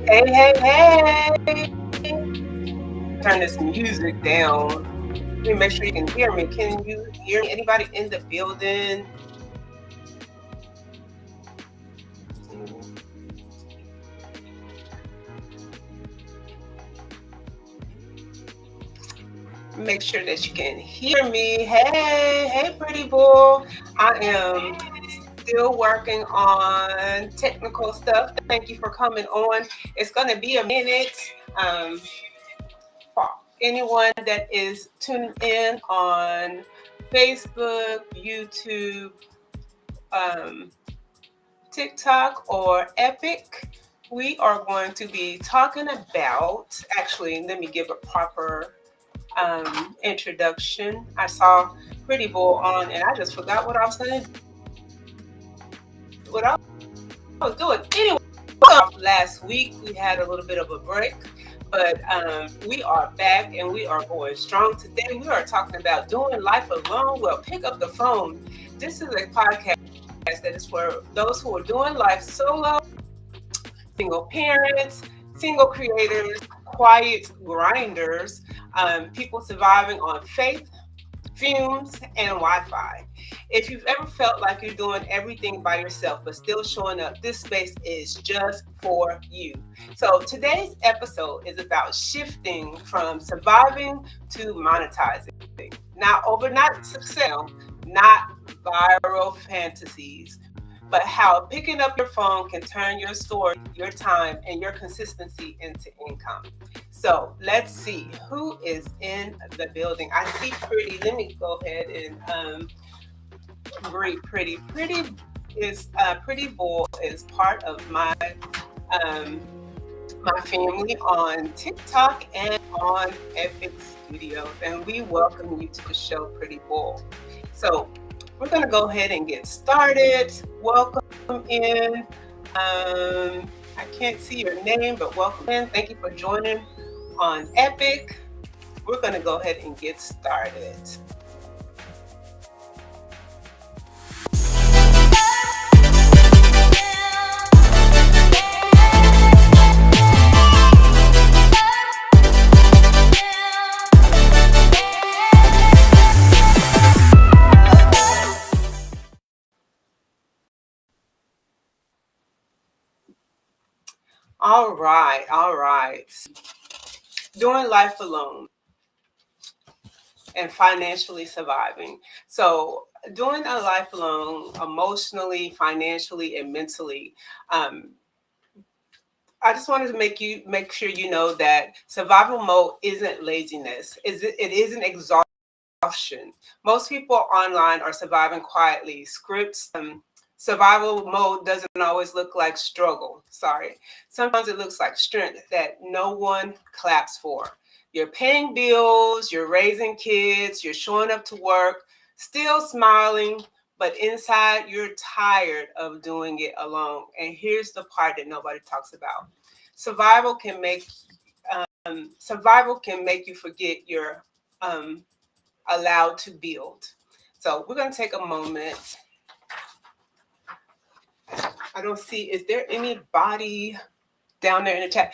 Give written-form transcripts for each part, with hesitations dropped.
Hey, hey, hey. Turn this music down. Let me make sure you can hear me. Can you hear me? Anybody in the building? Make sure that you can hear me. Hey, pretty bull. I am still working on technical stuff. Thank you for coming on. It's going to be a minute. Um, for anyone that is tuning in on Facebook, YouTube, um, TikTok, or Epic, we are going to be talking about, actually, let me give a proper introduction. I saw Pretty Bull on and I just forgot what I was going to what I was doing. Anyway, last week we had a little bit of a break, but we are back and we are going strong. Today we are talking about doing life alone. Well, pick up the phone. This is a podcast that is for those who are doing life solo, single parents, single creators, quiet grinders, people surviving on faith, fumes, and Wi-Fi. If you've ever felt like you're doing everything by yourself but still showing up, this space is just for you. So today's episode is about shifting from surviving to monetizing. Not overnight success, not viral fantasies, but how picking up your phone can turn your story, your time, and your consistency into income. So let's see who is in the building. I see Pretty. Let me go ahead and greet Pretty. Pretty Bull is part of um, my family on TikTok and on Epic Studios, and we welcome you to the show, Pretty Bull. So we're going to go ahead and get started. Welcome in. I can't see your name, but welcome in. Thank you for joining on Epic. We're going to go ahead and get started. All right. Doing life alone and financially surviving. So doing a life alone, emotionally, financially, and mentally, I just wanted to make sure you know that survival mode isn't laziness. It isn't exhaustion. Most people online are surviving quietly. Scripts, survival mode doesn't always look like struggle. Sorry. Sometimes it looks like strength that no one claps for. You're paying bills, you're raising kids, you're showing up to work, still smiling, but inside you're tired of doing it alone. And here's the part that nobody talks about. Survival can make you forget you're allowed to build. So we're going to take a moment. I don't see, is there anybody down there in the chat?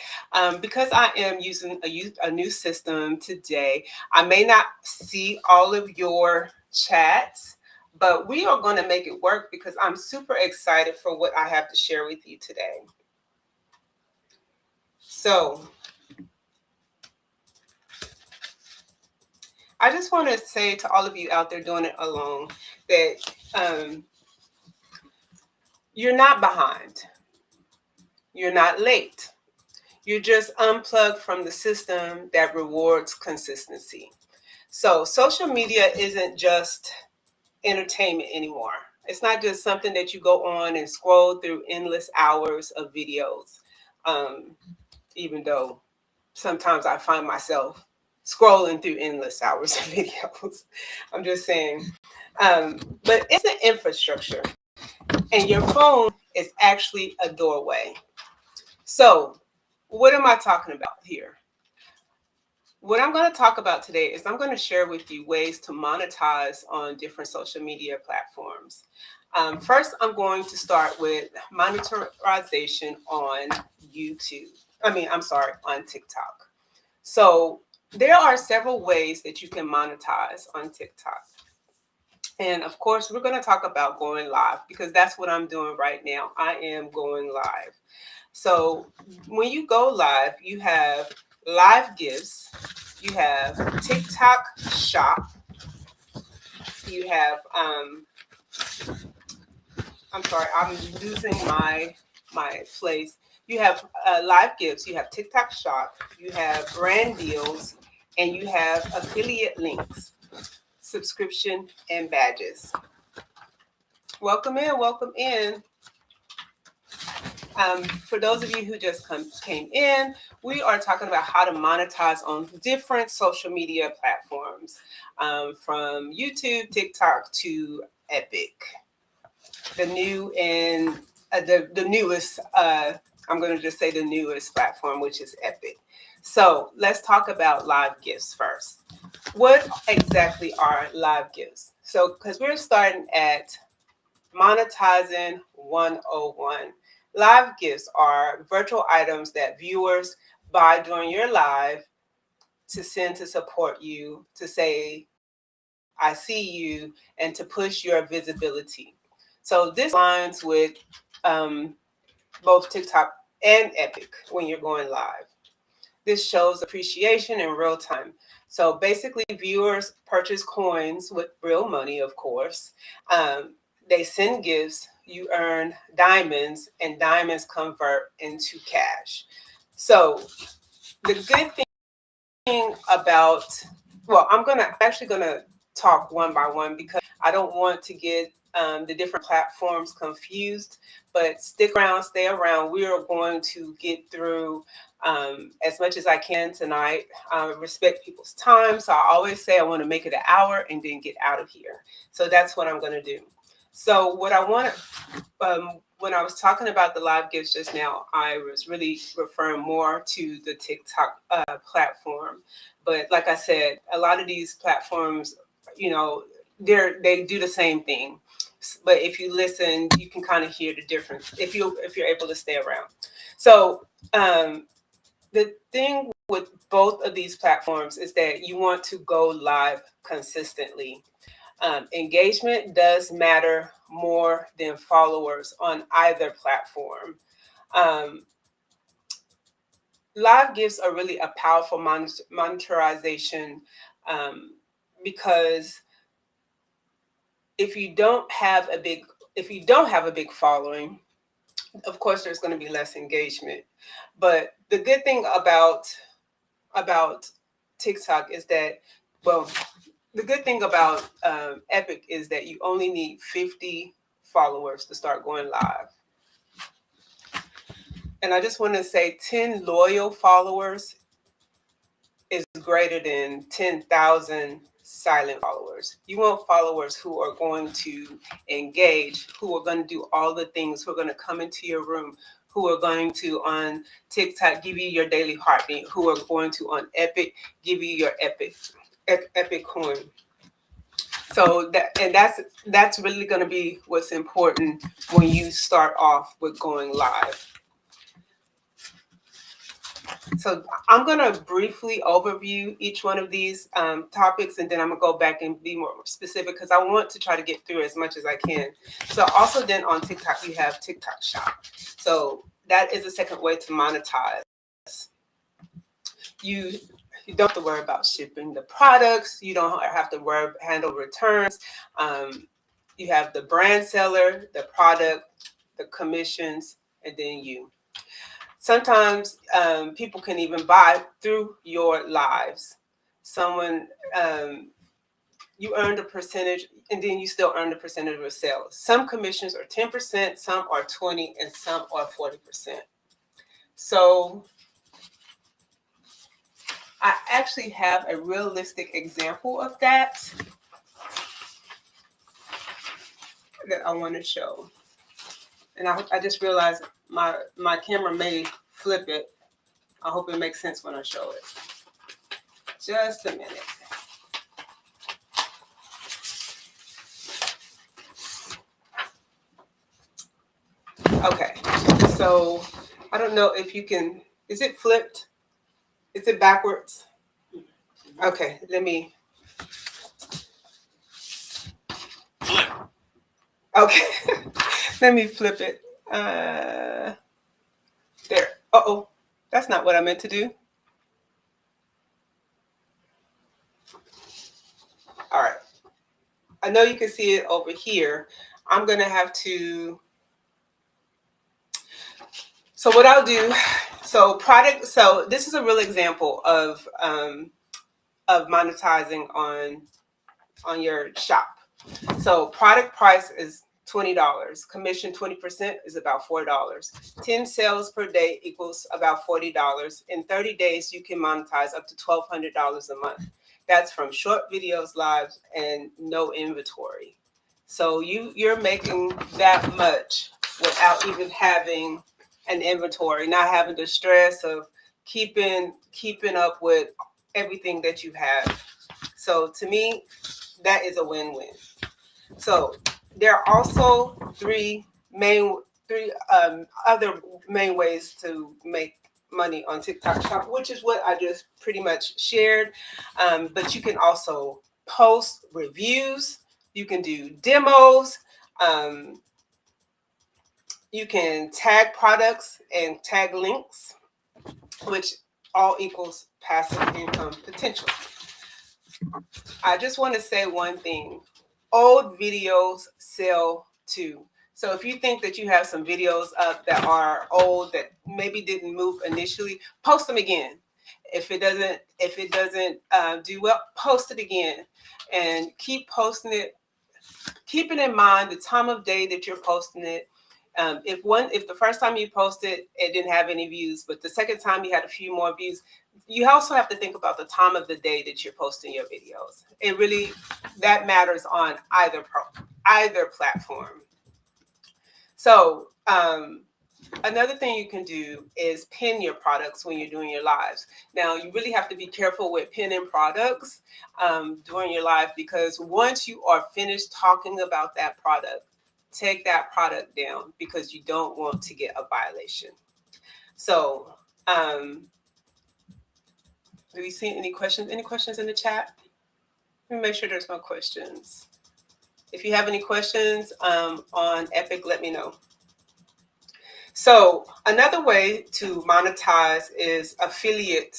Because I am using a new system today, I may not see all of your chats, but we are going to make it work because I'm super excited for what I have to share with you today. So I just want to say to all of you out there doing it alone that you're not behind. You're not late. You're just unplugged from the system that rewards consistency. So social media isn't just entertainment anymore. It's not just something that you go on and scroll through endless hours of videos. Even though sometimes I find myself scrolling through endless hours of videos. I'm just saying. But it's an infrastructure, and your phone is actually a doorway. So, what am I talking about here? What I'm going to talk about today is I'm going to share with you ways to monetize on different social media platforms. First, I'm going to start with monetization on YouTube. I'm sorry, on TikTok. So there are several ways that you can monetize on TikTok. And of course, we're going to talk about going live because that's what I'm doing right now. I am going live. So when you go live, you have live gifts, you have TikTok shop, you have I'm sorry, I'm losing my place. You have live gifts, you have TikTok shop, you have brand deals, and you have affiliate links, subscription, and badges. Welcome in, welcome in. For those of you who just came in, we are talking about how to monetize on different social media platforms, from YouTube, TikTok to Epic. The new and the newest, I'm going to just say the newest platform, which is Epic. So let's talk about live gifts first. What exactly are live gifts? So, because we're starting at monetizing 101. Live gifts are virtual items that viewers buy during your live to send to support you, to say, I see you, and to push your visibility. So this aligns with both TikTok and Epic when you're going live. This shows appreciation in real time. So basically, viewers purchase coins with real money, of course. They send gifts, you earn diamonds, and diamonds convert into cash. So the good thing about, well, actually gonna talk one by one because I don't want to get the different platforms confused. But stick around, stay around. We are going to get through as much as I can tonight. Respect people's time, so I always say I want to make it an hour and then get out of here. So that's what I'm going to do. So what I want to, when I was talking about the live gifts just now, I was really referring more to the TikTok platform. But like I said, a lot of these platforms, you know, they do the same thing. But if you listen, you can kind of hear the difference if you're able to stay around. So the thing with both of these platforms is that you want to go live consistently. Engagement does matter more than followers on either platform. Um, Live gifts are really a powerful monetization, because if you don't have a big following, of course there's going to be less engagement. But the good thing about TikTok is that, well, the good thing about Epic is that you only need 50 followers to start going live. And I just want to say 10 loyal followers is greater than 10,000 silent followers. You want followers who are going to engage, who are going to do all the things, who are going to come into your room, who are going to on TikTok give you your daily heartbeat, who are going to on Epic give you your epic coin. So that's really going to be what's important when you start off with going live. So I'm going to briefly overview each one of these topics, and then I'm going to go back and be more specific because I want to try to get through as much as I can. So also then on TikTok, you have TikTok Shop. So that is a second way to monetize. You don't have to worry about shipping the products. You don't have to handle returns. You have the brand seller, the product, the commissions, and then you. Sometimes people can even buy through your lives. Someone, you earned a percentage, and then you still earn the percentage of sales. Some commissions are 10%, some are 20%, and some are 40%. So I actually have a realistic example of that I want to show. And I just realized my camera may flip it. I hope it makes sense when I show it. Just a minute. Okay, so I don't know if you can Is it flipped? Is it backwards? Okay, let me. Flip. Okay, let me flip it. There. Uh-oh, that's not what I meant to do. All right. I know you can see it over here. I'm going to have to. So what I'll do, so this is a real example of monetizing on your shop. So product price is $20. Commission 20% is about $4. 10 sales per day equals about $40. In 30 days, you can monetize up to $1,200 a month. That's from short videos, lives, and no inventory. So you're making that much without even having an inventory, not having the stress of keeping up with everything that you have. So to me, that is a win-win. So there are also three other main ways to make money on TikTok Shop, which is what I just pretty much shared. But you can also post reviews. You can do demos. You can tag products and tag links, which all equals passive income potential. I just want to say one thing. Old videos sell too. So if you think that you have some videos up that are old that maybe didn't move initially, post them again. If it doesn't do well, post it again, and keep posting it. Keeping in mind the time of day that you're posting it. If the first time you posted it didn't have any views, but the second time you had a few more views, you also have to think about the time of the day that you're posting your videos. It really, that matters on either platform. So another thing you can do is pin your products when you're doing your lives. Now, you really have to be careful with pinning products during your live, because once you are finished talking about that product, take that product down, because you don't want to get a violation. So, do we see any questions? Any questions in the chat? Let me make sure there's no questions. If you have any questions on Epic, let me know. So another way to monetize is affiliate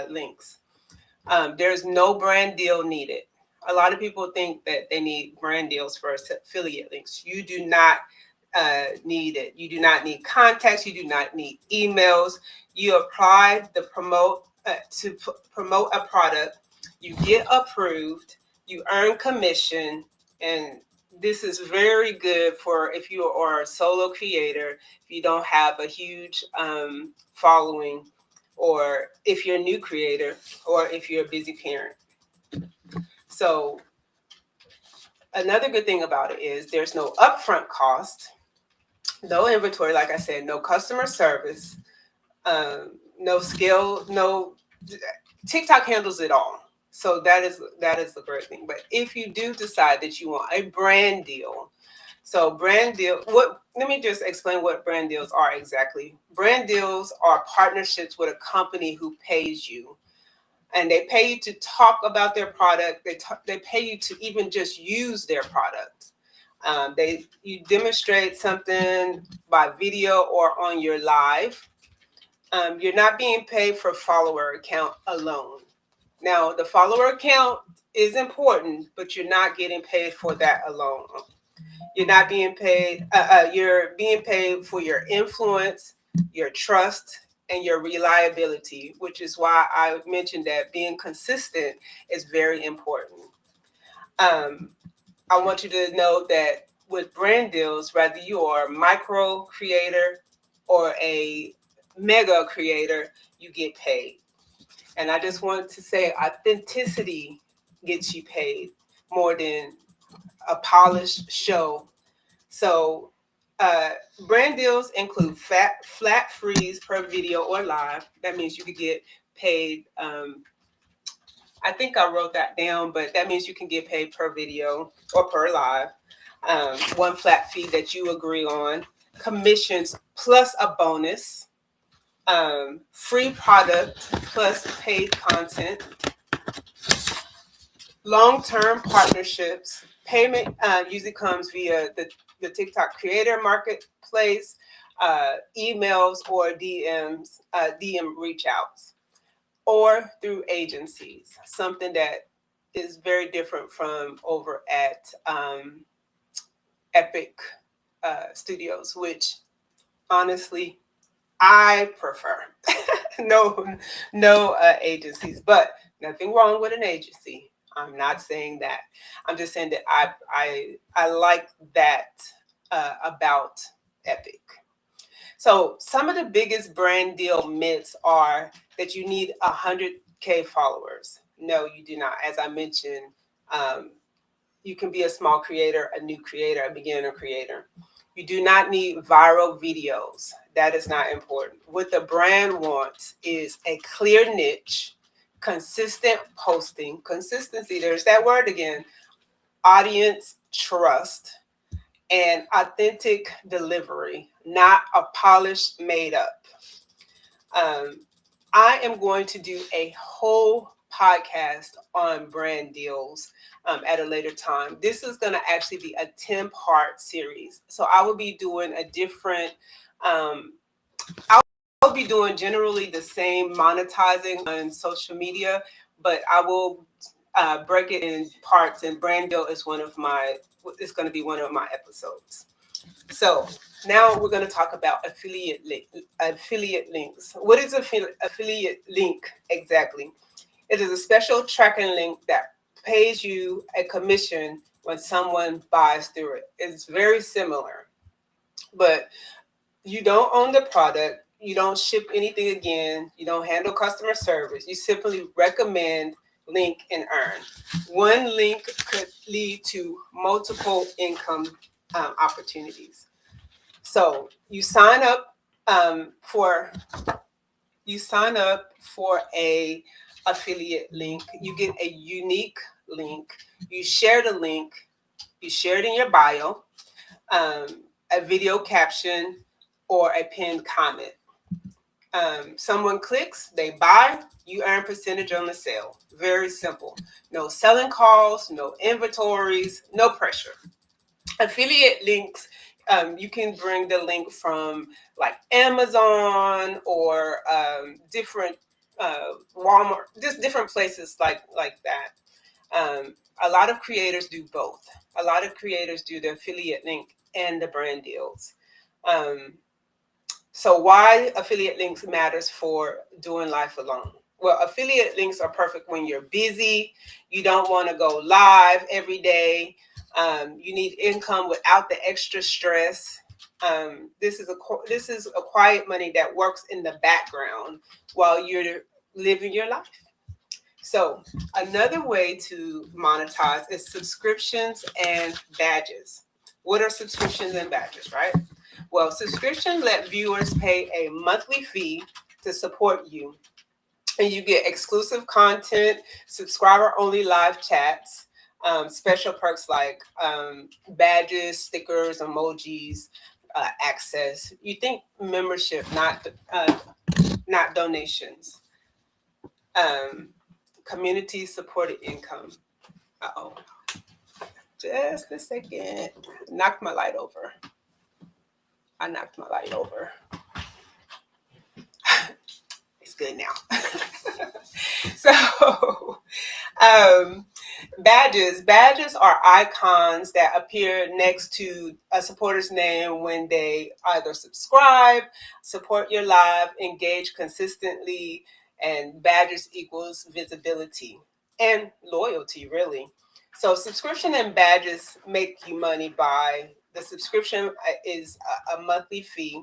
links. There's no brand deal needed. A lot of people think that they need brand deals for affiliate links. You do not need it. You do not need contacts. You do not need emails. You apply to promote a product. You get approved. You earn commission, and this is very good for if you are a solo creator, if you don't have a huge following, or if you're a new creator, or if you're a busy parent. So another good thing about it is there's no upfront cost, no inventory, like I said, no customer service, no skill, no. TikTok handles it all. So that is the great thing. But if you do decide that you want a brand deal, let me just explain what brand deals are exactly. Brand deals are partnerships with a company who pays you. And they pay you to talk about their product. They pay you to even just use their product. You demonstrate something by video or on your live. You're not being paid for follower account alone. Now, the follower account is important, but you're not getting paid for that alone. You're not being paid. You're being paid for your influence, your trust, and your reliability, which is why I mentioned that being consistent is very important. I want you to know that with brand deals, whether you are a micro creator or a mega creator, you get paid. And I just wanted to say authenticity gets you paid more than a polished show. So brand deals include flat fees per video or live. That means you could get paid. I think I wrote that down, but that means you can get paid per video or per live. One flat fee that you agree on. Commissions plus a bonus. free product plus paid content, long-term partnerships. Payment usually comes via the TikTok creator marketplace, emails or DMs, DM reach outs, or through agencies, something that is very different from over at Epic Studios, which honestly I prefer. no, no agencies, but nothing wrong with an agency. I'm not saying that. I'm just saying that I like that about Epic. So some of the biggest brand deal myths are that you need 100K followers. No, you do not. As I mentioned, um, you can be a small creator, a new creator, a beginner creator. You do not need viral videos. That is not important. What the brand wants is a clear niche, consistent posting, consistency. There's that word again, audience trust, and authentic delivery, not a polished, made up. Um, I am going to do a whole podcast on brand deals at a later time. This is going to actually be a 10-part series. So I will be doing a different, um, I'll be doing generally the same monetizing on social media, but I will break it in parts, and brand deal is it's going to be one of my episodes. So now we're going to talk about affiliate links. What is affiliate link exactly? It is a special tracking link that pays you a commission when someone buys through it. It's very similar, but you don't own the product. You don't ship anything again. You don't handle customer service. You simply recommend, link, and earn. One link could lead to multiple income opportunities. So um, for you sign up for a affiliate link. You get a unique link. You share the link. You share it in your bio, um, a video caption, or a pinned comment. Someone clicks, they buy, you earn percentage on the sale. Very simple. No selling calls, no inventories, no pressure. Affiliate links, you can bring the link from like Amazon or different Walmart, just different places like that. A lot of creators do both. A lot of creators do the affiliate link and the brand deals. Um, so why affiliate links matters for doing life alone? Well, affiliate links are perfect when you're busy. You don't want to go live every day. You need income without the extra stress. This is a quiet money that works in the background while you're living your life. So another way to monetize is subscriptions and badges. What are subscriptions and badges, right? Well, subscription let viewers pay a monthly fee to support you, and you get exclusive content, subscriber-only live chats, special perks like badges, stickers, emojis, access. You think membership, not donations. Um, Community supported income. Uh-oh. Just a second. Knocked my light over. I knocked my light over. It's good now. So, um, badges are icons that appear next to a supporter's name when they either subscribe, support your live, engage consistently, and badges equals visibility and loyalty, really. So subscription and badges make you money by the subscription is a monthly fee.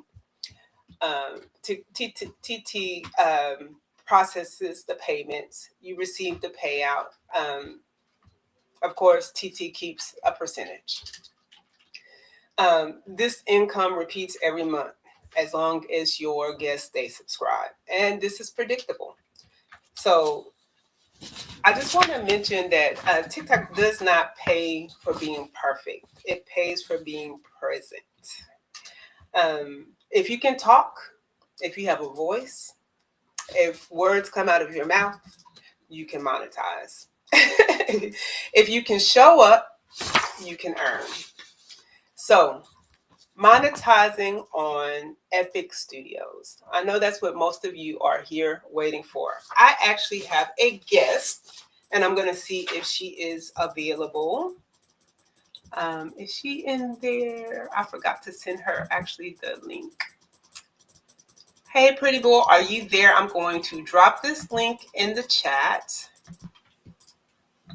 TT processes the payments. You receive the payout. Of course, TT keeps a percentage. This income repeats every month as long as your guests stay subscribed. And this is predictable. So I just want to mention that TikTok does not pay for being perfect. It pays for being present. If you can talk, If you have a voice, if words come out of your mouth, you can monetize. If you can show up, you can earn. So, monetizing on Epic Studios. I know that's what most of you are here waiting for. I actually have a guest, and I'm going to see if she is available. Is she in there? I forgot to send her actually the link. Hey, pretty boy, are you there? I'm going to drop this link in the chat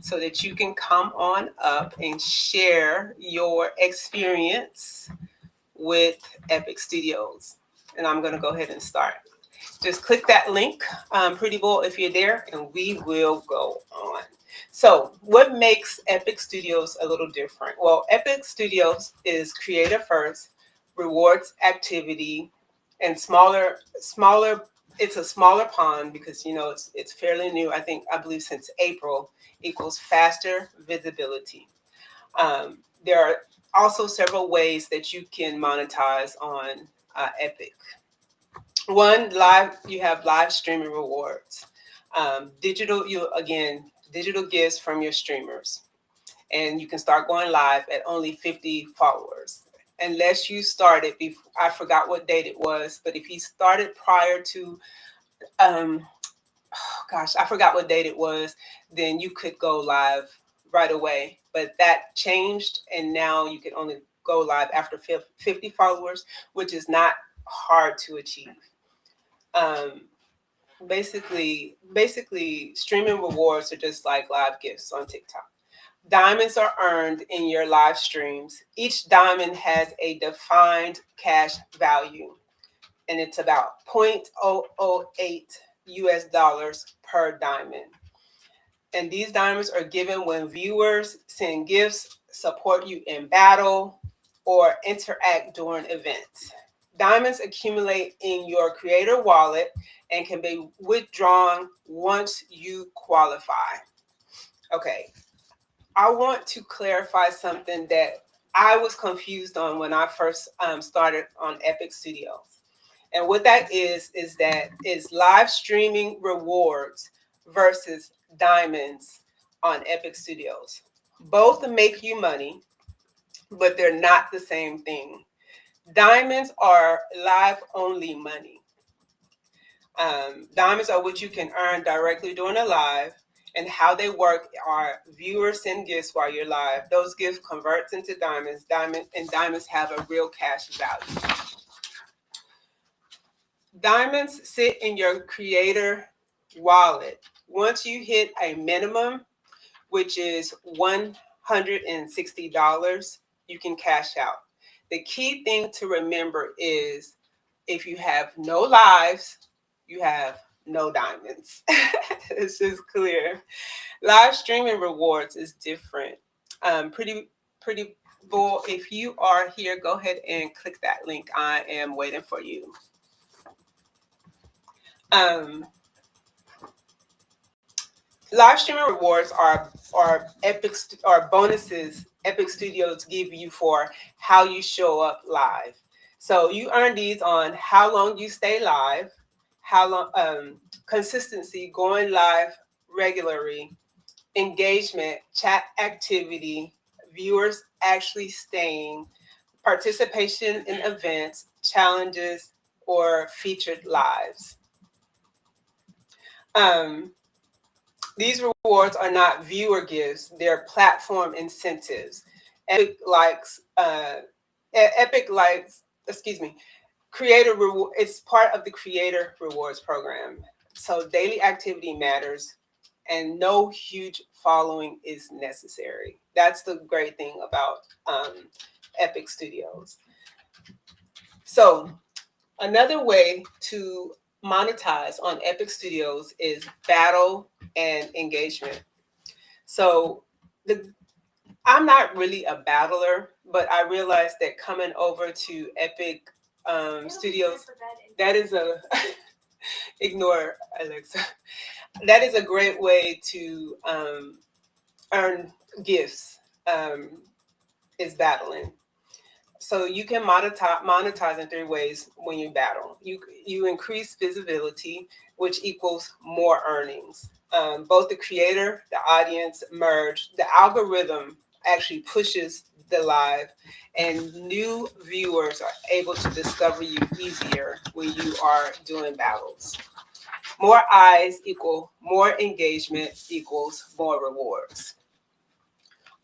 so that you can come on up and share your experience with Epic Studios. And I'm going to go ahead and start. Just click that link, pretty boy, if you're there, and we will go on. So what makes Epic Studios a little different? Well, Epic Studios is creator first, rewards activity, and smaller. It's a smaller pond because it's fairly new. I believe since April, equals faster visibility. There are also several ways that you can monetize on Epic. One, you have live streaming rewards. Digital gifts from your streamers, and you can start going live at only 50 followers. Unless you started before, I forgot what date it was, but if you started prior to, I forgot what date it was, then you could go live right away. But that changed, and now you can only go live after 50 followers, which is not hard to achieve. Basically, streaming rewards are just like live gifts on TikTok. Diamonds are earned in your live streams. Each diamond has a defined cash value, and it's about 0.008 US dollars per diamond. And these diamonds are given when viewers send gifts, support you in battle, or interact during events. Diamonds accumulate in your creator wallet and can be withdrawn once you qualify. Okay, I want to clarify something that I was confused on when I first started on Epic Studios. And what that is live streaming rewards versus diamonds on Epic Studios. Both make you money, but they're not the same thing. Diamonds are live only money. Diamonds are what you can earn directly during a live, and how they work are viewers send gifts while you're live. Those gifts converts into diamonds. Diamonds have a real cash value. Diamonds sit in your creator wallet. Once you hit a minimum, which is $160, you can cash out. The key thing to remember is if you have no lives, you have no diamonds. It's just clear. Live streaming rewards is different. Pretty bull. If you are here, go ahead and click that link. I am waiting for you. Live streaming rewards are bonuses Epic Studios give you for how you show up live. So you earn these on how long you stay live, how long consistency, going live regularly, engagement, chat activity, viewers actually staying, participation in events, challenges, or featured lives. These rewards are not viewer gifts, they're platform incentives. Creator reward, it's part of the creator rewards program. So daily activity matters and no huge following is necessary. That's the great thing about Epic Studios. So another way to monetize on Epic Studios is battle and engagement. So I'm not really a battler, but I realized that coming over to Epic Studios, that is ignore Alexa. That is a great way to earn gifts. Is battling. So you can monetize in three ways when you battle. You increase visibility, which equals more earnings. Both the creator, the audience merge. The algorithm actually pushes the live, and new viewers are able to discover you easier when you are doing battles. More eyes equal more engagement equals more rewards.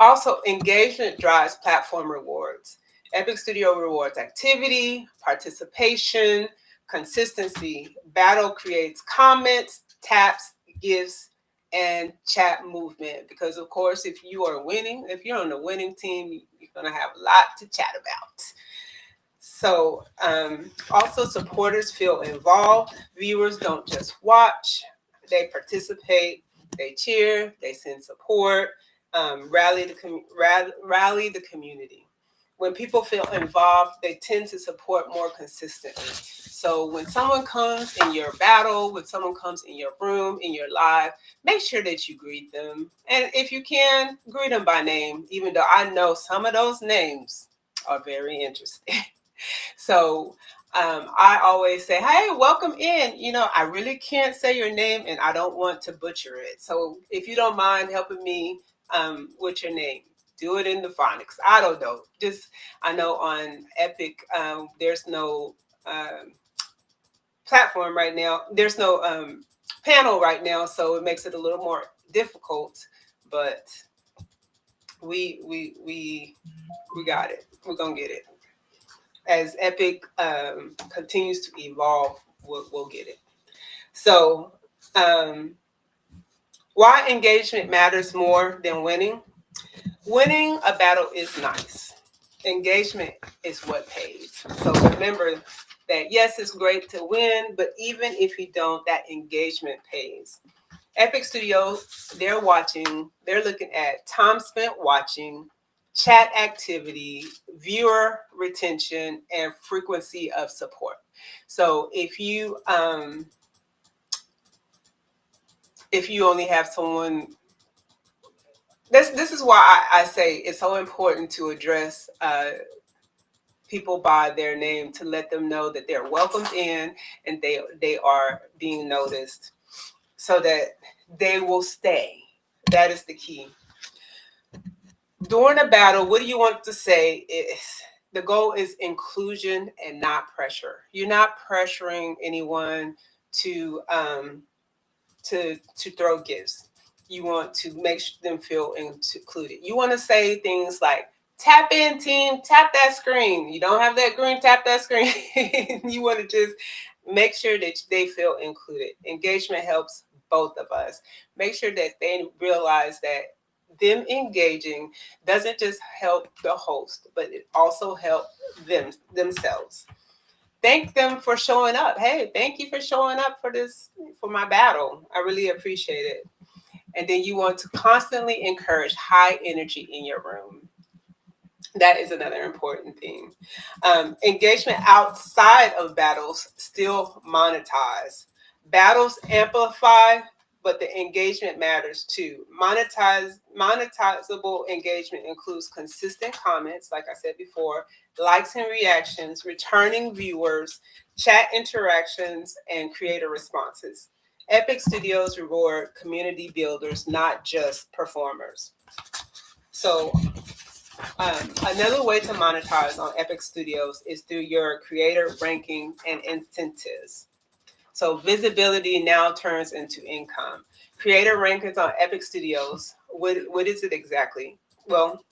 Also, engagement drives platform rewards. Epic Studio rewards activity, participation, consistency. Battle creates comments, taps, gifts, and chat movement. Because, of course, if you are winning, if you're on the winning team, you're going to have a lot to chat about. So, also, supporters feel involved. Viewers don't just watch, they participate, they cheer, they send support, rally the community. When people feel involved, they tend to support more consistently. So when someone comes in your battle, when someone comes in your room, in your live, make sure that you greet them. And if you can, greet them by name, even though I know some of those names are very interesting. So I always say, hey, welcome in. You know, I really can't say your name and I don't want to butcher it. So if you don't mind helping me with your name, do it in the phonics. I don't know. Just, I know on Epic, there's no platform right now. There's no panel right now. So it makes it a little more difficult. But we got it. We're going to get it. As Epic continues to evolve, we'll get it. So, why engagement matters more than winning? Winning a battle is nice. Engagement is what pays. So remember that yes, it's great to win, but even if you don't, that engagement pays. Epic Studio, they're looking at time spent watching, chat activity, viewer retention, and frequency of support. So if you only have someone, this is why I say it's so important to address people by their name, to let them know that they're welcomed in and they are being noticed, so that they will stay. That is the key. During a battle, what do you want to say is the goal is inclusion and not pressure. You're not pressuring anyone to throw gifts. You want to make them feel included. You want to say things like, tap in, team, tap that screen. You don't have that green, tap that screen. You want to just make sure that they feel included. Engagement helps both of us. Make sure that they realize that them engaging doesn't just help the host, but it also helps themselves. Thank them for showing up. Hey, thank you for showing up for my battle. I really appreciate it. And then you want to constantly encourage high energy in your room. That is another important thing. Engagement outside of battles still monetize. Battles amplify, but the engagement matters too. Monetizable engagement includes consistent comments, like I said before, likes and reactions, returning viewers, chat interactions, and creator responses. Epic Studios reward community builders, not just performers. So another way to monetize on Epic Studios is through your creator ranking and incentives. So visibility now turns into income. Creator rankings on Epic Studios, what is it exactly? Well,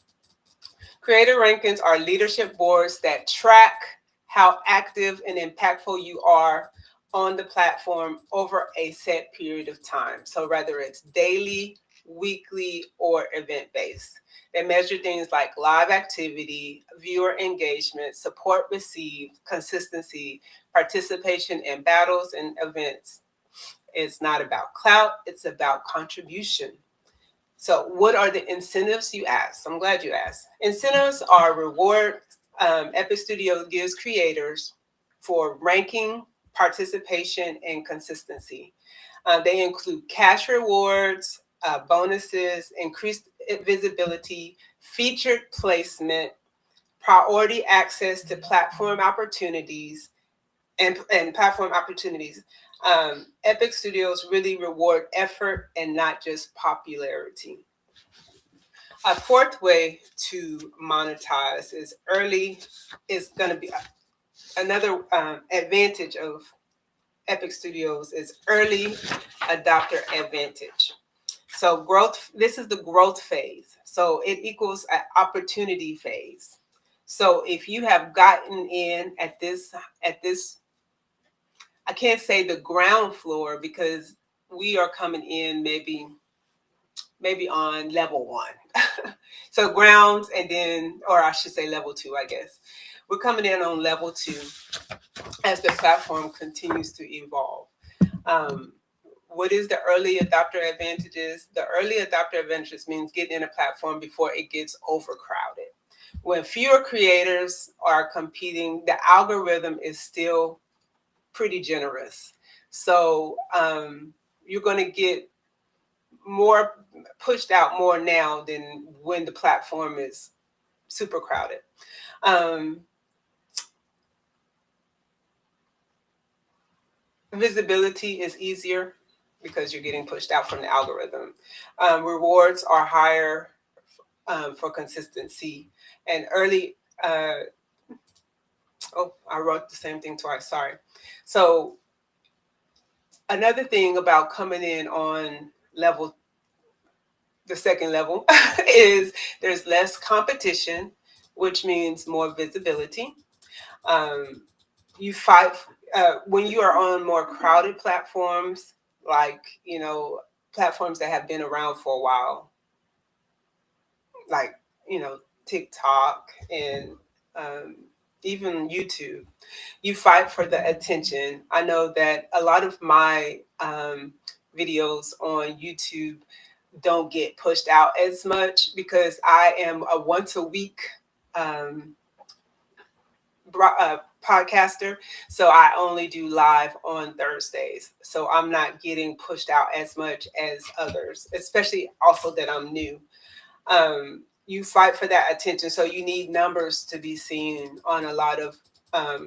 creator rankings are leadership boards that track how active and impactful you are on the platform over a set period of time. So whether it's daily, weekly, or event-based. They measure things like live activity, viewer engagement, support received, consistency, participation in battles and events. It's not about clout, it's about contribution. So what are the incentives, you asked? I'm glad you asked. Incentives are rewards Epic Studio gives creators for ranking, participation, and consistency. They include cash rewards, bonuses, increased visibility, featured placement, priority access to platform opportunities and platform opportunities. Epic Studios really reward effort and not just popularity. A fourth way to monetize is going to be another advantage of Epic Studios is early adopter advantage. So this is the growth phase. So it equals an opportunity phase. So if you have gotten in at this, I can't say the ground floor because we are coming in maybe on level one. So ground and then, or I should say level two, I guess. We're coming in on level two as the platform continues to evolve. Um, what is the early adopter advantages? The early adopter advantages means getting in a platform before it gets overcrowded. When fewer creators are competing, the algorithm is still pretty generous. So you're going to get more pushed out more now than when the platform is super crowded. Visibility is easier because you're getting pushed out from the algorithm. Rewards are higher for consistency and early. Oh, I wrote the same thing twice. Sorry. So another thing about coming in on the second level is there's less competition, which means more visibility. Um, you fight when you are on more crowded platforms, like platforms that have been around for a while, like TikTok and um, even YouTube. You fight for the attention. I know that a lot of my videos on YouTube don't get pushed out as much because I am a once a week um, podcaster. So I only do live on Thursdays. So I'm not getting pushed out as much as others, especially also that I'm new. You fight for that attention. So you need numbers to be seen on a lot of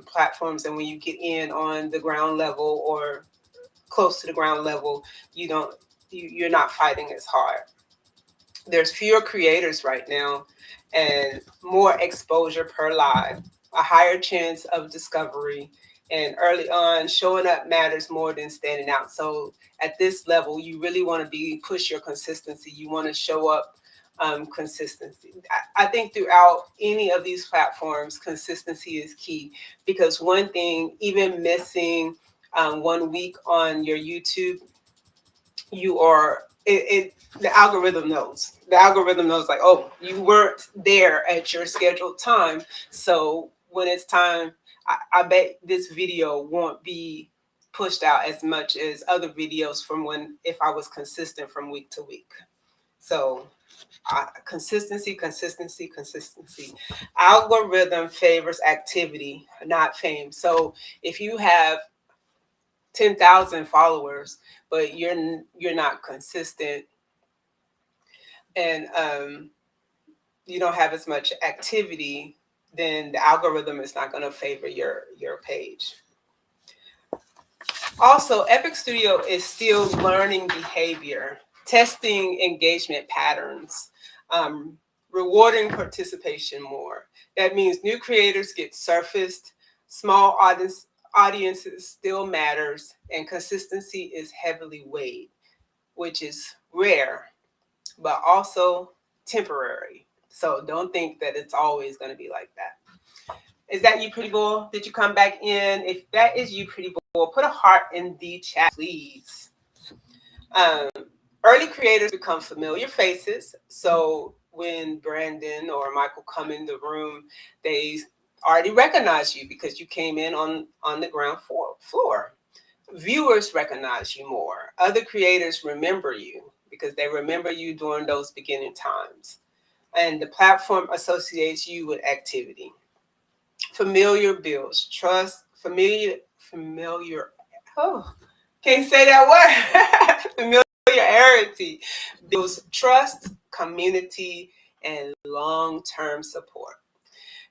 platforms. And when you get in on the ground level or close to the ground level, you're not fighting as hard. There's fewer creators right now and more exposure per live, a higher chance of discovery, and early on showing up matters more than standing out. So at this level, you really want to push your consistency. You want to show up consistency. I think throughout any of these platforms, consistency is key because one thing, even missing 1 week on your YouTube, the algorithm knows. The algorithm knows, like, oh, you weren't there at your scheduled time. So when it's time, I bet this video won't be pushed out as much as other videos from if I was consistent from week to week. So consistency. Algorithm favors activity, not fame. So if you have 10,000 followers, but you're not consistent and you don't have as much activity, then the algorithm is not going to favor your page. Also, Epic Studio is still learning behavior, testing engagement patterns, rewarding participation more. That means new creators get surfaced, small audiences still matters, and consistency is heavily weighed, which is rare, but also temporary. So don't think that it's always going to be like that. Is that you, Pretty Bull? Did you come back in? If that is you, Pretty Bull, put a heart in the chat, please. Early creators become familiar faces. So when Brandon or Michael come in the room, they already recognize you because you came in on the ground floor. Viewers recognize you more. Other creators remember you because they remember you during those beginning times. And the platform associates you with activity. Familiar builds trust. Can't say that word. Familiarity builds trust, community, and long-term support.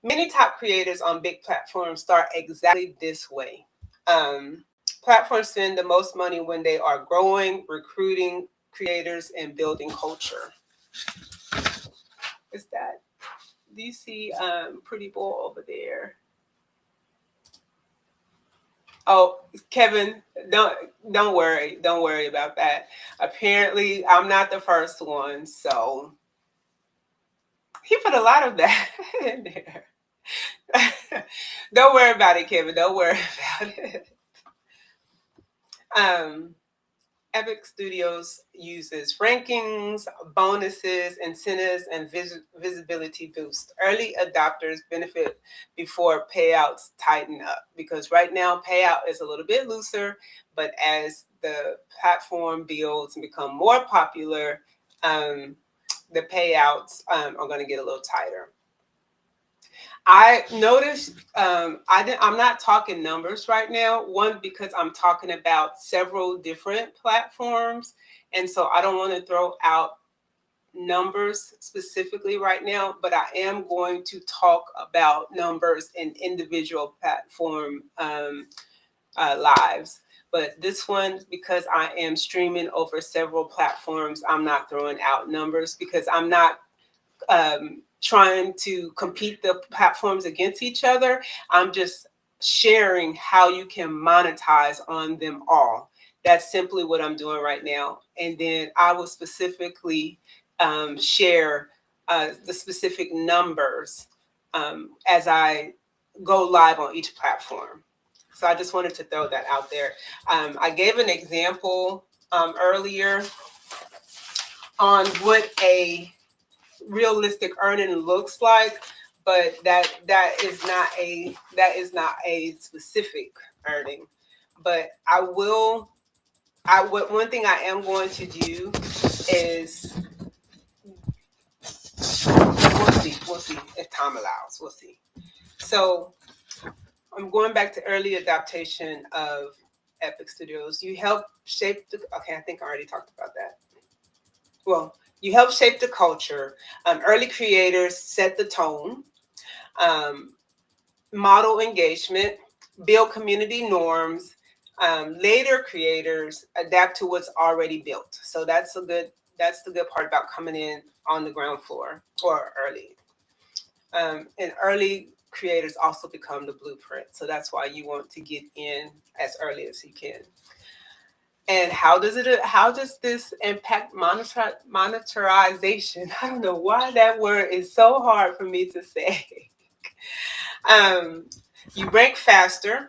Many top creators on big platforms start exactly this way. Um, Platforms spend the most money when they are growing, recruiting creators, and building culture. Is that? Do you see Pretty Boy over there? Oh, Kevin, don't worry about that. Apparently, I'm not the first one, so he put a lot of that in there. Don't worry about it, Kevin. Don't worry about it. Um, Epic Studios uses rankings, bonuses, incentives, and visibility boost. Early adopters benefit before payouts tighten up because right now payout is a little bit looser, but as the platform builds and become more popular, the payouts are going to get a little tighter. I noticed I'm not talking numbers right now. One, because I'm talking about several different platforms. And so I don't want to throw out numbers specifically right now, but I am going to talk about numbers in individual platform lives. But this one, because I am streaming over several platforms, I'm not throwing out numbers because I'm not trying to compete the platforms against each other. I'm just sharing how you can monetize on them all. That's simply what I'm doing right now. And then I will specifically share the specific numbers as I go live on each platform. So I just wanted to throw that out there. I gave an example earlier on what a realistic earning looks like, but that is not a specific earning. But one thing I am going to do is we'll see if time allows. We'll see. So I'm going back to early adaptation of Epic Studios. You help shape the. Okay, I think I already talked about that. Well, you help shape the culture. Early creators set the tone, um, model engagement, build community norms. Later creators adapt to what's already built. So that's the good part about coming in on the ground floor or early. And early creators also become the blueprint. So that's why you want to get in as early as you can. And how does this impact monetization? I don't know why that word is so hard for me to say. You rank faster,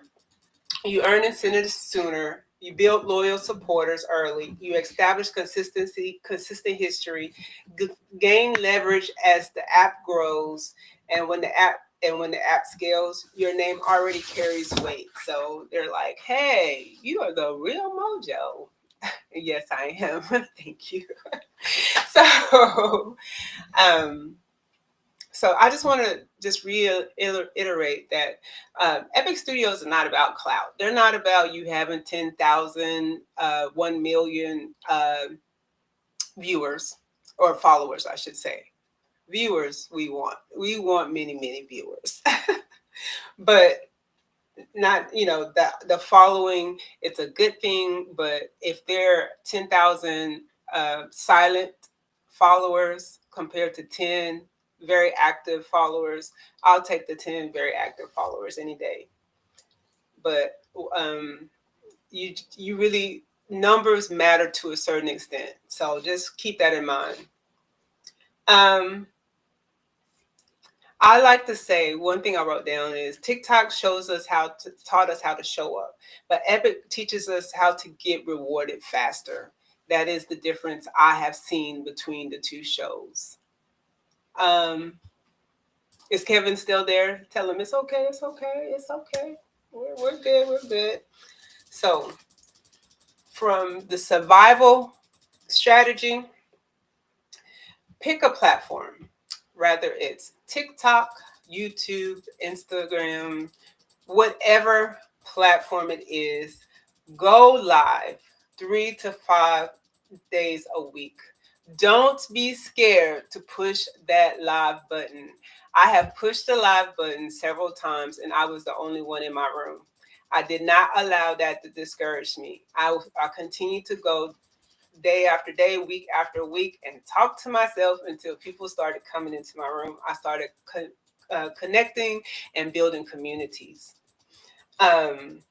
you earn incentives sooner, you build loyal supporters early, you establish consistent history, gain leverage as the app grows, and when the app scales, your name already carries weight. So they're like, "Hey, you are the real Mojo." Yes, I am. Thank you. So, um, so I just want to just reiterate that Epic Studios are not about clout. They're not about you having 10,000, 1 million viewers or followers, I should say. Viewers, we want many viewers, but not the following. It's a good thing, but if they're 10,000 silent followers compared to 10 very active followers, I'll take the 10 very active followers any day. But you really, numbers matter to a certain extent, so just keep that in mind. I like to say one thing I wrote down is TikTok taught us how to show up, but Epic teaches us how to get rewarded faster. That is the difference I have seen between the two shows. Um, is Kevin still there? Tell him it's okay, it's okay, it's okay. We're good, we're good. So, from the survival strategy, pick a platform, whether it's TikTok, YouTube, Instagram, whatever platform it is. Go live 3 to 5 days a week. Don't be scared to push that live button. I have pushed the live button several times and I was the only one in my room. I did not allow that to discourage me. I continued to go day after day, week after week, and talk to myself until people started coming into my room. I started connecting and building communities. Um,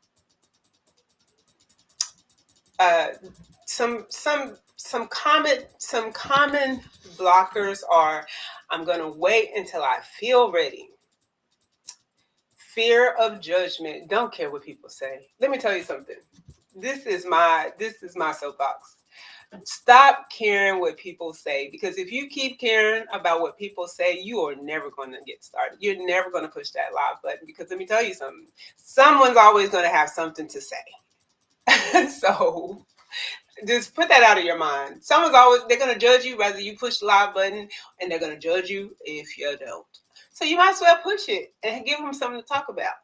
uh, some common blockers are: I'm gonna wait until I feel ready. Fear of judgment. Don't care what people say. Let me tell you something. This is my soapbox. Stop caring what people say, because if you keep caring about what people say, you are never going to get started. You're never going to push that live button, because let me tell you something. Someone's always going to have something to say. So just put that out of your mind. They're going to judge you whether you push the live button, and they're going to judge you if you don't. So you might as well push it and give them something to talk about.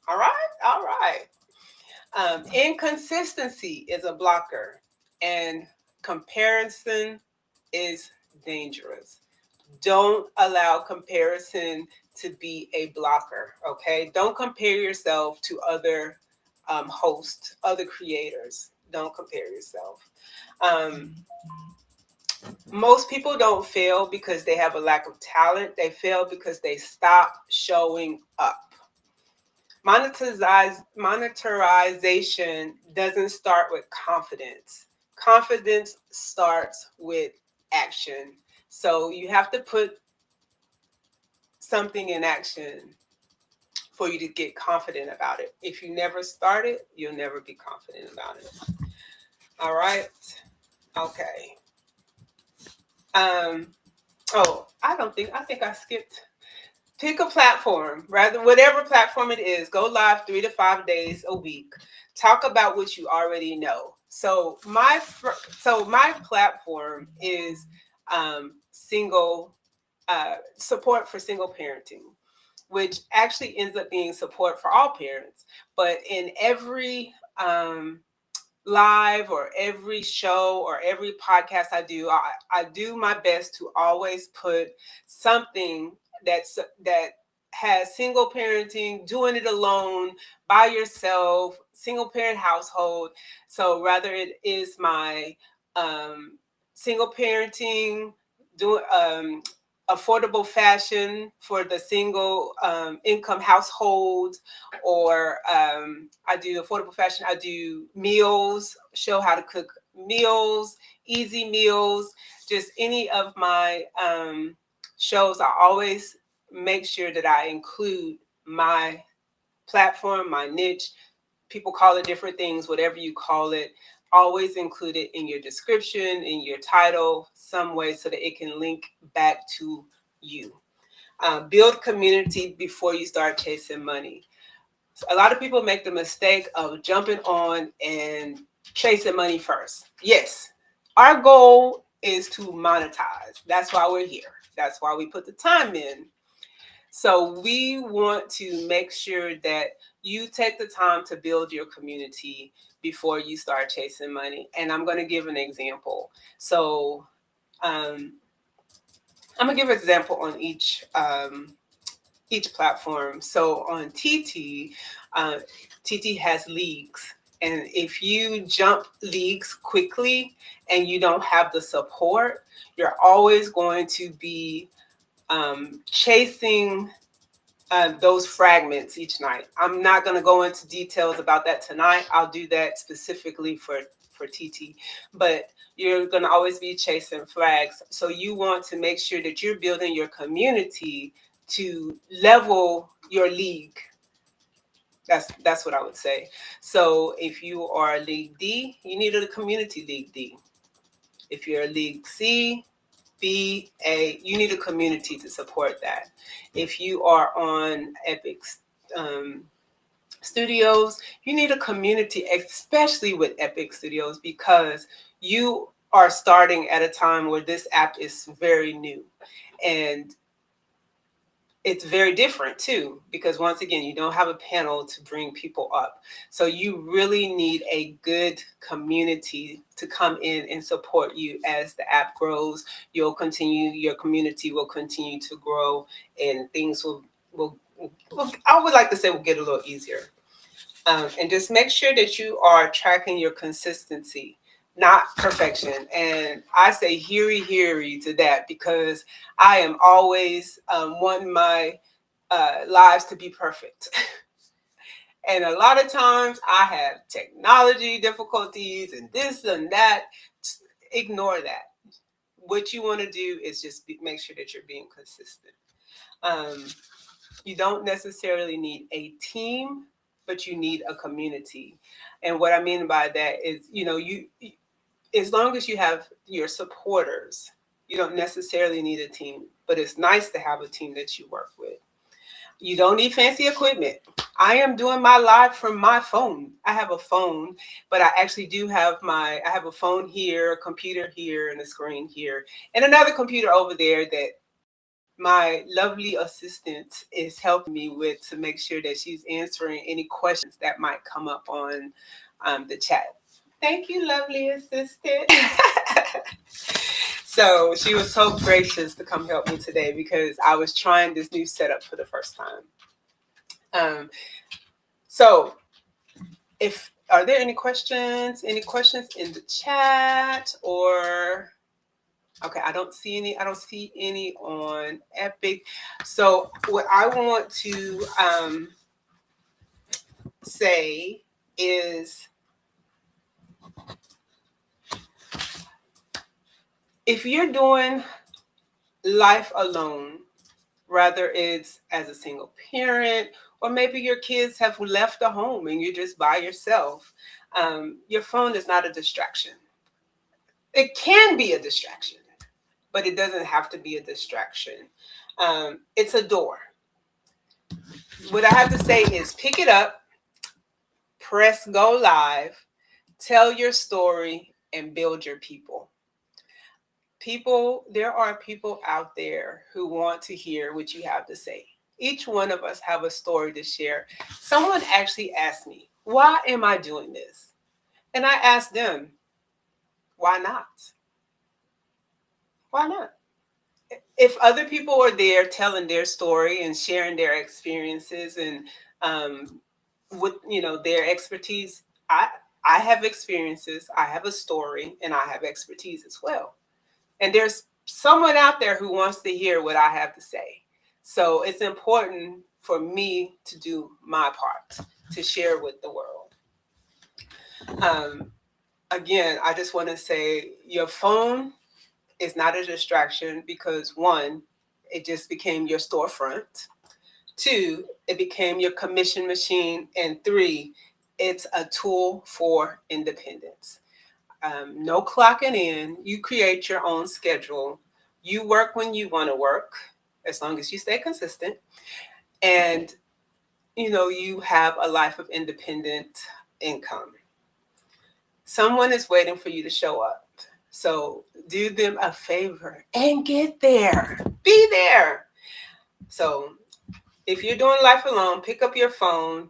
All right? All right. Inconsistency is a blocker, and comparison is dangerous. Don't allow comparison to be a blocker, okay? Don't compare yourself to other hosts, other creators. Don't compare yourself. Um, Most people don't fail because they have a lack of talent. They fail because they stop showing up. Monetization doesn't start with confidence. Confidence starts with action. So you have to put something in action for you to get confident about it. If you never start it, you'll never be confident about it. All right. Okay. I think I skipped. Pick a platform, rather whatever platform it is. Go live 3 to 5 days a week. Talk about what you already know. So my platform is single support for single parenting, which actually ends up being support for all parents. But in every live or every show or every podcast I do my best to always put something that has single parenting, doing it alone, by yourself, single parent household. So rather it is my single parenting, doing affordable fashion for the single income household, or I do affordable fashion. I do meals, show how to cook meals, easy meals, just any of my shows. I always make sure that I include my platform, my niche. People call it different things, whatever you call it. Always include it in your description, in your title, some way so that it can link back to you. Build community before you start chasing money. A lot of people make the mistake of jumping on and chasing money first. Yes, our goal is to monetize. That's why we're here. That's why we put the time in. So we want to make sure that you take the time to build your community before you start chasing money. And I'm going to give an example. So um, I'm going to give an example on each platform. So on TT has leagues. And if you jump leagues quickly and you don't have the support, you're always going to be chasing those fragments each night. I'm not going to go into details about that tonight. I'll do that specifically for TT. But you're going to always be chasing flags. So you want to make sure that you're building your community to level your league. That's what I would say. So if you are League D, you need a community League D. If you're League C, B, A, you need a community to support that. If you are on Epic Studios, you need a community, especially with Epic Studios, because you are starting at a time where this app is very new. And it's very different too, because once again, you don't have a panel to bring people up. So you really need a good community to come in and support you as the app grows. Your community will continue to grow, and things will I would like to say will get a little easier. And just make sure that you are tracking your consistency, not perfection. And I say heary to that, because I am always wanting my lives to be perfect. And a lot of times I have technology difficulties and this and that. Ignore that. What you want to do is just make sure that you're being consistent. Um, you don't necessarily need a team, but you need a community. And what I mean by that is, you as long as you have your supporters, you don't necessarily need a team, but it's nice to have a team that you work with. You don't need fancy equipment. I am doing my live from my phone. I have a phone, but I actually I have a phone here, a computer here, and a screen here, and another computer over there that my lovely assistant is helping me with, to make sure that she's answering any questions that might come up on the chat. Thank you, lovely assistant. So she was so gracious to come help me today, because I was trying this new setup for the first time. So if are there any questions? Any questions in the chat? Or okay, I don't see any. I don't see any on Epic. So what I want to say is, if you're doing life alone, whether it's as a single parent, or maybe your kids have left the home and you're just by yourself, your phone is not a distraction. It can be a distraction, but it doesn't have to be a distraction. It's a door. What I have to say is, pick it up, press go live, tell your story, and build your people. There are people out there who want to hear what you have to say. Each one of us have a story to share. Someone actually asked me, why am I doing this? And I asked them, why not? Why not? If other people are there telling their story and sharing their experiences, and with their expertise, I have experiences, I have a story, and I have expertise as well. And there's someone out there who wants to hear what I have to say. So it's important for me to do my part to share with the world. Again, I just want to say, your phone is not a distraction, because one, it just became your storefront. Two, it became your commission machine. And three, it's a tool for independence. No clocking in. You create your own schedule. You work when you want to work, as long as you stay consistent. And, you have a life of independent income. Someone is waiting for you to show up. So do them a favor and get there. Be there. So if you're doing life alone, pick up your phone,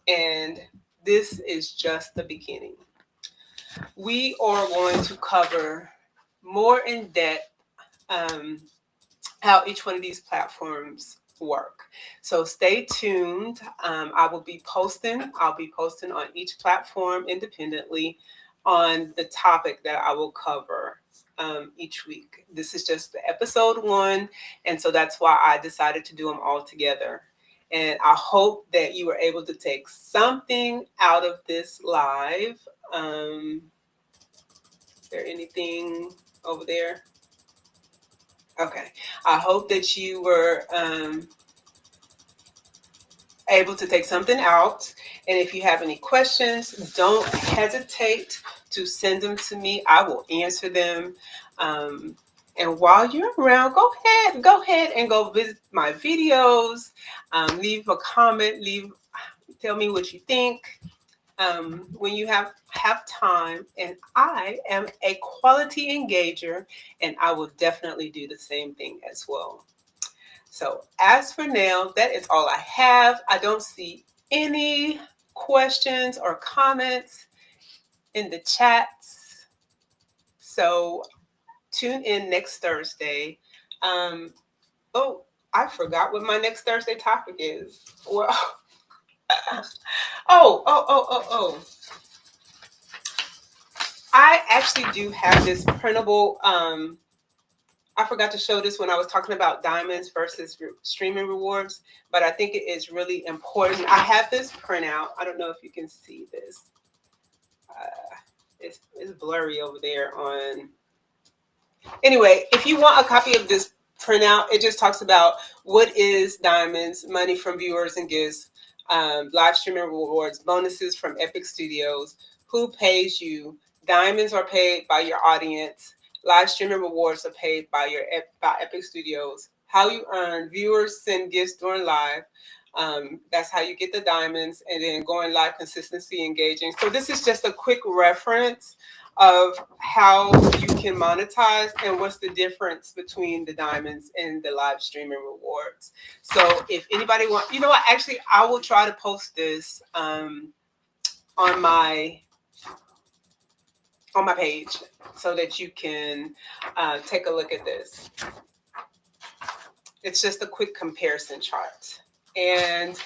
and this is just the beginning. We are going to cover more in depth how each one of these platforms work. So stay tuned. I'll be posting on each platform independently on the topic that I will cover each week. This is just the episode 1, and so that's why I decided to do them all together. And I hope that you were able to take something out of this live. Is there anything over there? Okay. I hope that you were able to take something out. And if you have any questions, don't hesitate to send them to me. I will answer them. And while you're around, go ahead and go visit my videos. Leave a comment. Tell me what you think. When you have time. And I am a quality engager, and I will definitely do the same thing as well. So as for now, that is all I have. I don't see any questions or comments in the chats. So tune in next Thursday. Um, oh, I forgot what my next Thursday topic is. Well, oh. I actually do have this printable. I forgot to show this when I was talking about diamonds versus streaming rewards, but I think it is really important. I have this printout. I don't know if you can see this. It's blurry over there on. Anyway, if you want a copy of this printout, it just talks about what is diamonds, money from viewers and gifts, live streaming rewards, bonuses from Epic Studios, who pays you. Diamonds are paid by your audience. Live streaming rewards are paid by by Epic Studios. How you earn, viewers send gifts during live. That's how you get the diamonds, and then going live, consistency, engaging. So this is just a quick reference of how you can monetize and what's the difference between the diamonds and the live streaming rewards. So if anybody wants, you know what, actually I will try to post this on my page so that you can take a look at this. It's just a quick comparison chart. And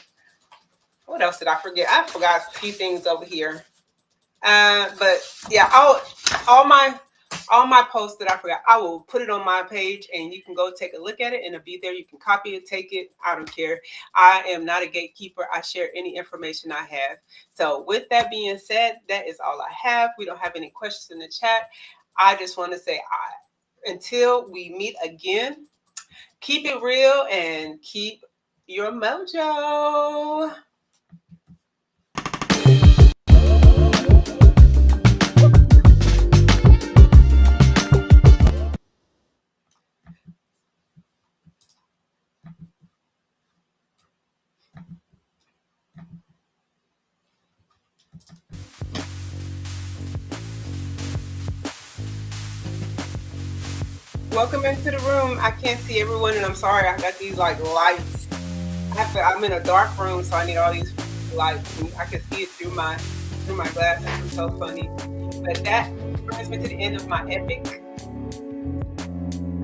what else did I forget? I forgot a few things over here. But yeah, all my posts that I forgot, I will put it on my page and you can go take a look at it and it'll be there. You can copy it, take it. I don't care. I am not a gatekeeper. I share any information I have. So with that being said, that is all I have. We don't have any questions in the chat. I just want to say until we meet again, keep it real and keep your mojo. Welcome into the room. I can't see everyone, and I'm sorry. I got these like lights. I'm in a dark room, so I need all these lights. And I can see it through my glasses. It's so funny. But that brings me to the end of my epic.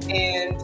And